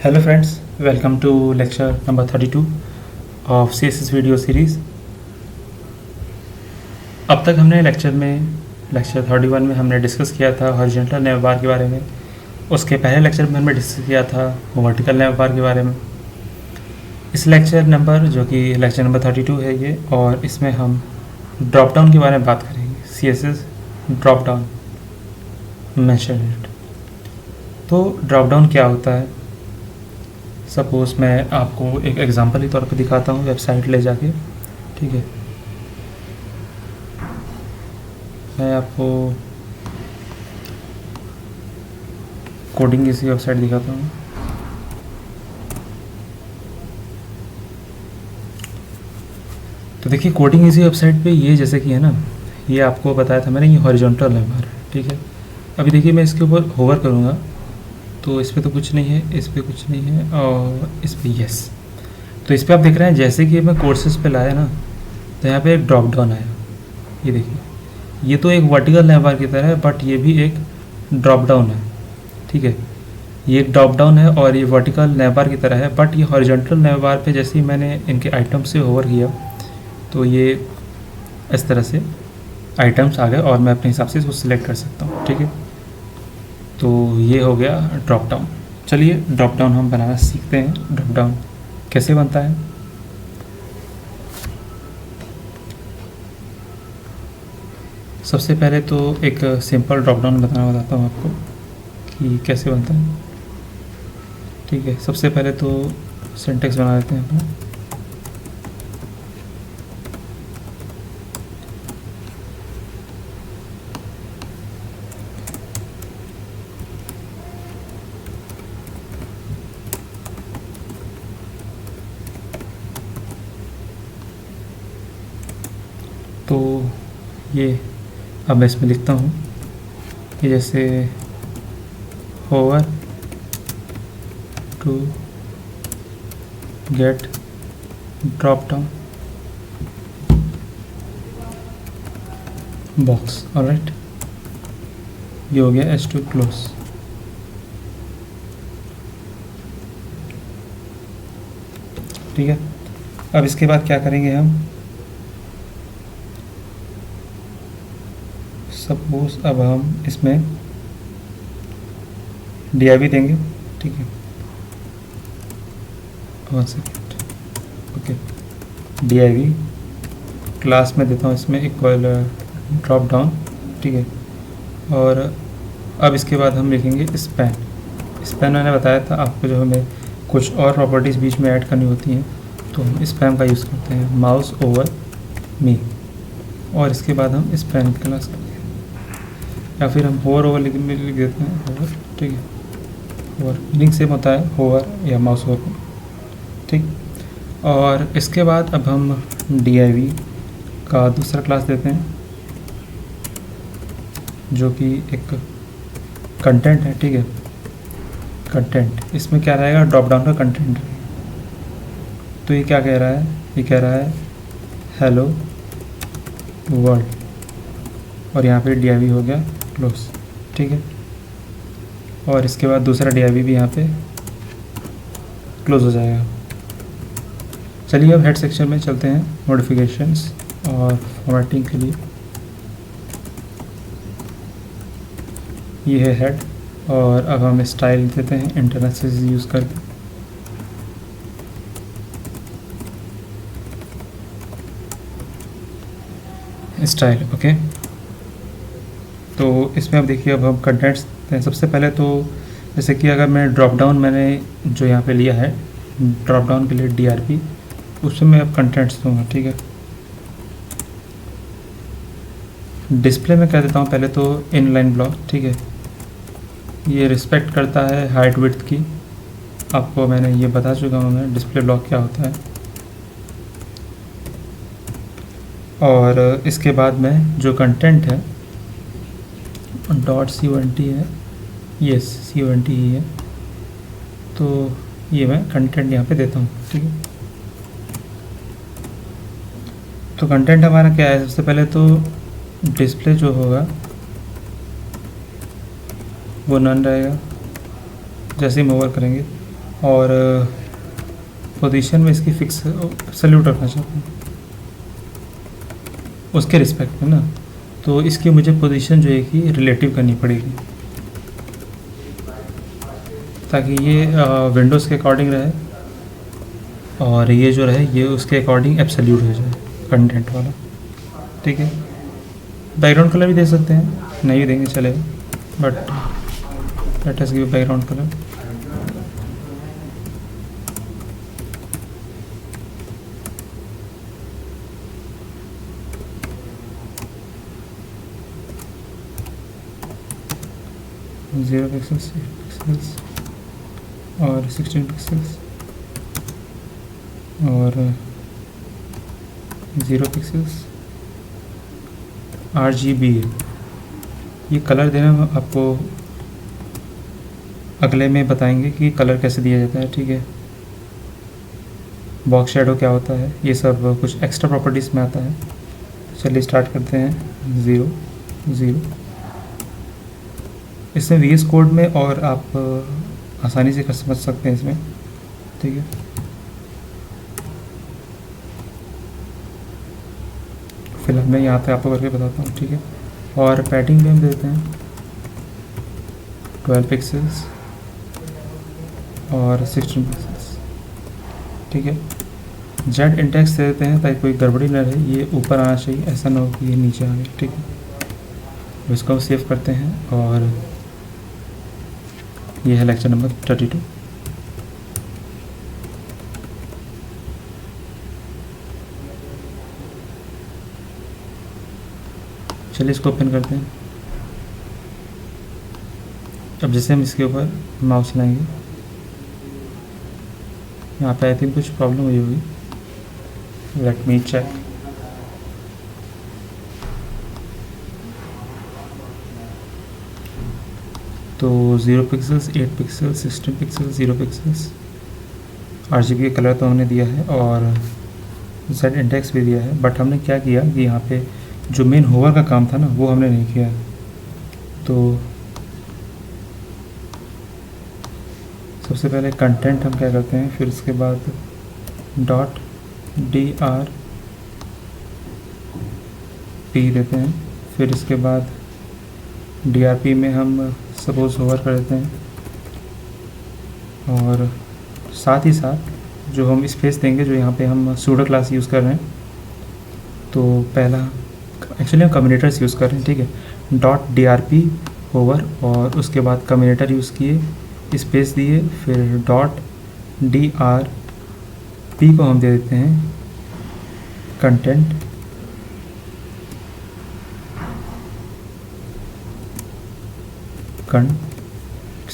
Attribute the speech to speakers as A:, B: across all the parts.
A: Hello friends, welcome to lecture number 32 of CSS video series. अब तक हमने lecture 31 में हमने डिस्कस किया था हॉरिजॉन्टल नेव बार के बारे में। उसके पहले लेक्चर में हमने डिस्कस किया था वर्टिकल नेव बार के बारे में। इस लेक्चर नंबर जो कि लेक्चर नंबर 32 है ये, और इसमें हम ड्रॉप डाउन के बारे में बात करेंगे। CSS drop down mention it. तो ड्रॉप डाउन क्या होता है, सपोज़ मैं आपको एक एग्जांपल के तौर पे दिखाता हूँ वेबसाइट ले जाके। ठीक है, मैं आपको कोडिंग इसी वेबसाइट दिखाता हूँ। तो देखिए कोडिंग इसी वेबसाइट पे ये जैसे कि है ना, ये आपको बताया था मैंने, ये हॉरिजॉन्टल है बार। ठीक है, अभी देखिए मैं इसके ऊपर होवर करूँगा तो इस पर तो कुछ नहीं है, इस पर कुछ नहीं है, और इस पर यस। तो इस पर आप देख रहे हैं जैसे कि मैं कोर्सेज पे लाया ना, तो यहाँ पे एक ड्रॉप डाउन आया। ये देखिए, ये तो एक वर्टिकल नेव बार की तरह है, बट ये भी एक ड्रॉप डाउन है। ठीक है, ये एक ड्रॉप डाउन है और ये वर्टिकल नेव बार की तरह है, बट ये हॉरिजॉन्टल नेव बार पे जैसे ही मैंने इनके आइटम से होवर किया तो ये इस तरह से आइटम्स आ गए और मैं अपने हिसाब से इसको सिलेक्ट कर सकता हूँ। ठीक है, तो ये हो गया ड्रॉप डाउन। चलिए ड्रॉप डाउन हम बनाना सीखते हैं। ड्रॉप डाउन कैसे बनता है, सबसे पहले तो एक सिंपल ड्रॉप डाउन बताता हूँ आपको कि कैसे बनता है। ठीक है, सबसे पहले तो सिंटेक्स बना देते हैं अपना। तो ये अब मैं इसमें लिखता हूँ कि जैसे hover to get drop down box. Alright, ये हो गया एच टू क्लोज। ठीक है, अब इसके बाद क्या करेंगे हम, सपोज अब हम इसमें div देंगे। ठीक है, 1 सेकेंड। ओके, div क्लास में देता हूँ इसमें इक्वल ड्रॉप डाउन। ठीक है, और अब इसके बाद हम लिखेंगे स्पैन मैंने बताया था आपको, जो हमें कुछ और प्रॉपर्टीज़ बीच में ऐड करनी होती हैं तो हम स्पैन का यूज़ करते हैं, माउस ओवर मी, और इसके बाद हम स्पैन की क्लास करते हैं, या फिर हम होवर लिख देते हैं होवर। ठीक है, होवर मीनिंग सेम होता है, होवर या माउस ओवर। ठीक, और इसके बाद अब हम div का दूसरा क्लास देते हैं जो कि एक कंटेंट है। ठीक है, कंटेंट इसमें क्या रहेगा, ड्रॉप डाउन का कंटेंट। तो ये क्या कह रहा है, ये कह रहा है हेलो वर्ल्ड, और यहाँ पे div हो गया क्लोज। ठीक है, और इसके बाद दूसरा div भी यहाँ पे क्लोज हो जाएगा। चलिए अब हेड सेक्शन में चलते हैं, मॉडिफिकेशंस और फॉर्मेटिंग के लिए। ये है हेड, और अब हम स्टाइल देते हैं इंटरनल से यूज़ करके। स्टाइल ओके, तो इसमें अब देखिए अब हम कंटेंट्स देते हैं। सबसे पहले तो जैसे कि अगर मैं ड्रॉप डाउन मैंने जो यहाँ पे लिया है ड्रॉप डाउन के लिए DRP, उसमें मैं अब कंटेंट्स दूँगा। ठीक है, डिस्प्ले में कह देता हूँ पहले तो इनलाइन ब्लॉक। ठीक है, ये रिस्पेक्ट करता है हाइट विड्थ की, आपको मैंने ये बता चुका हूँ मैं डिस्प्ले ब्लॉक क्या होता है। और इसके बाद में जो कंटेंट है .c1t है, यस c1t ही है, तो ये मैं कंटेंट यहाँ पे देता हूँ। ठीक है, तो कंटेंट हमारा क्या है, सबसे पहले तो डिस्प्ले जो होगा वो नन रहेगा जैसे ही हम ओवर करेंगे, और पोजीशन में इसकी फिक्स सल्यूट रखना चाहता हूँ उसके रिस्पेक्ट में ना, तो इसकी मुझे पोजीशन जो है कि रिलेटिव करनी पड़ेगी ताकि ये विंडोज़ के अकॉर्डिंग रहे और ये जो रहे ये उसके अकॉर्डिंग एब्सोल्यूट हो जाए कंटेंट वाला। ठीक है, बैकग्राउंड कलर भी दे सकते हैं, नहीं भी देंगे चलेगा, but let us give background colour. Zero pixels, 8 pixels और 16 पिक्सल्स और 0 पिक्सल्स। RGB ये कलर देना आपको अगले में बताएंगे कि कलर कैसे दिया जाता है। ठीक है, बॉक्स शेडो क्या होता है, ये सब कुछ एक्स्ट्रा प्रॉपर्टीज़ में आता है। चलिए स्टार्ट करते हैं। 0 0 इसमें VS कोड में और आप आसानी से कर समझ सकते हैं इसमें। ठीक है, फिलहाल मैं यहाँ पे आपको करके बताता हूँ। ठीक है, और पैडिंग में हम देते हैं 12 पिक्सल्स और 16 पिक्सल्स। ठीक है, जेड इंडेक्स दे देते हैं ताकि कोई गड़बड़ी ना रहे, ये ऊपर आना चाहिए, ऐसा ना हो कि ये नीचे आ गए। ठीक है, तो इसको हम सेव करते हैं और ये है लेक्चर नंबर 32। चलिए इसको ओपन करते हैं। अब जैसे हम इसके ऊपर माउस चलाएंगे, यहाँ पे आई थिंक कुछ प्रॉब्लम हुई होगी, लेट मी चेक। तो 0 pixels, 8 pixels, 16 pixels, 0 pixels. RGB का कलर तो हमने दिया है और Z इंडेक्स भी दिया है, बट हमने क्या किया कि यहाँ पे जो मेन होवर का काम था ना वो हमने नहीं किया। तो सबसे पहले कंटेंट हम क्या करते हैं, फिर उसके बाद .drp देते हैं, फिर इसके बाद DRP में हम सपोज होवर कर देते हैं और साथ ही साथ जो हम स्पेस देंगे, जो यहाँ पे हम सूडो क्लास यूज़ कर रहे हैं, तो पहला एक्चुअली हम कम्युनिटर्स यूज़ कर रहे हैं। ठीक है, .drp होवर और उसके बाद कम्युनिटर यूज़ किए, स्पेस दिए, फिर .drp को हम दे देते हैं कंटेंट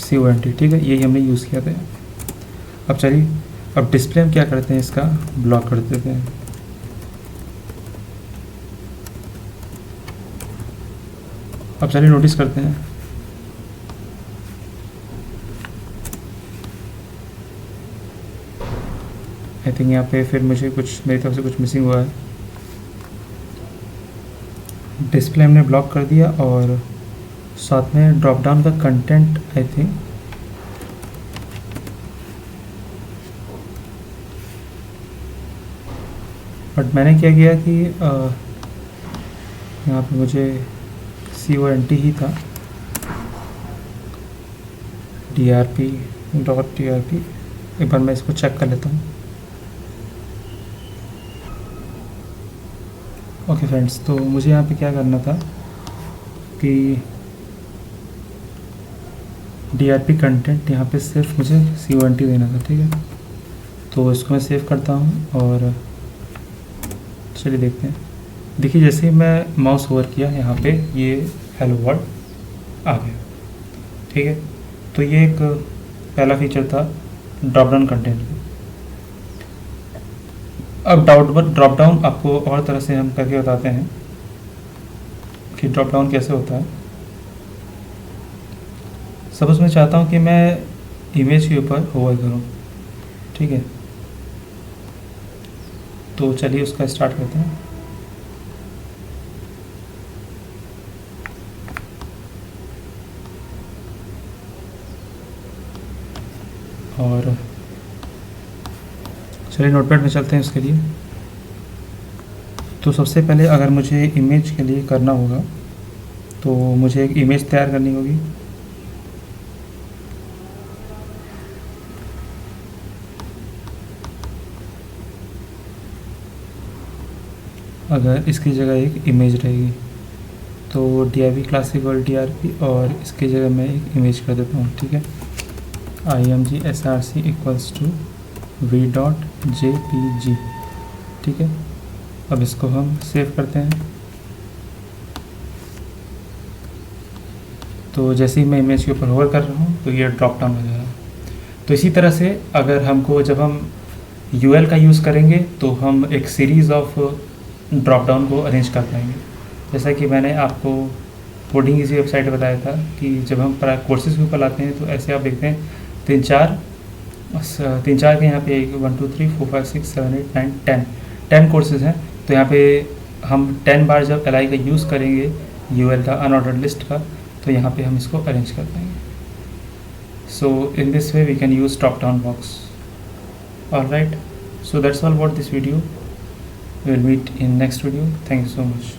A: CONT। ठीक है, यही हमने यूज़ किया था। अब चलिए, अब डिस्प्ले हम क्या करते हैं, इसका ब्लॉक कर देते हैं। अब चलिए नोटिस करते हैं, आई थिंक यहाँ पे फिर मुझे कुछ मेरी तरफ से कुछ मिसिंग हुआ है। डिस्प्ले हमने ब्लॉक कर दिया और साथ में ड्रॉप डाउन का कंटेंट आई थिंक बट मैंने क्या किया कि यहाँ पे मुझे CONT ही था, DRP एक बार मैं इसको चेक कर लेता हूँ। ओके फ्रेंड्स, तो मुझे यहाँ पे क्या करना था कि DRP कंटेंट यहाँ पे सिर्फ मुझे CONT देना था। ठीक है, तो इसको मैं सेव करता हूँ और चलिए देखते हैं। देखिए, जैसे ही मैं माउस ओवर किया यहाँ पे ये हेलो वर्ल्ड आ गया। ठीक है, तो ये एक पहला फीचर था ड्रॉप डाउन कंटेंट। अब ड्रॉप डाउन आपको और तरह से हम करके बताते हैं कि ड्रॉप डाउन कैसे होता है। सपोज मैं चाहता हूँ कि मैं इमेज के ऊपर होवर करूँ। ठीक है, तो चलिए उसका स्टार्ट करते हैं। और चलिए नोटपैड में चलते हैं उसके लिए। तो सबसे पहले अगर मुझे इमेज के लिए करना होगा तो मुझे एक इमेज तैयार करनी होगी। अगर इसकी जगह एक इमेज रहेगी तो div क्लास इक्वल drp और इसकी जगह मैं एक इमेज कर देता हूँ, ठीक है। img src equals to v.jpg, ठीक है। अब इसको हम सेव करते हैं। तो जैसे ही मैं इमेज के ऊपर होवर कर रहा हूँ तो ये ड्रॉप डाउन हो जाएगा। तो इसी तरह से अगर हमको जब हम UL का यूज़ करेंगे तो हम एक सीरीज़ ऑफ ड्रॉप डाउन को अरेंज कर पाएंगे। जैसा कि मैंने आपको कोडिंग इजी वेबसाइट में बताया था कि जब हम कोर्सेज के ऊपर लाते हैं तो ऐसे आप देखते हैं तीन चार के यहाँ पे 1 2 3 4 5 6 7 8 9 10 कोर्सेज हैं। तो यहाँ पे हम 10 बार जब LI का यूज़ करेंगे UL का अनऑर्डर्ड लिस्ट का, तो यहाँ पे हम इसको अरेंज कर पाएंगे। So in this way we can use top down box. Alright, so that's all about this video. We'll meet in next video. Thank you so much.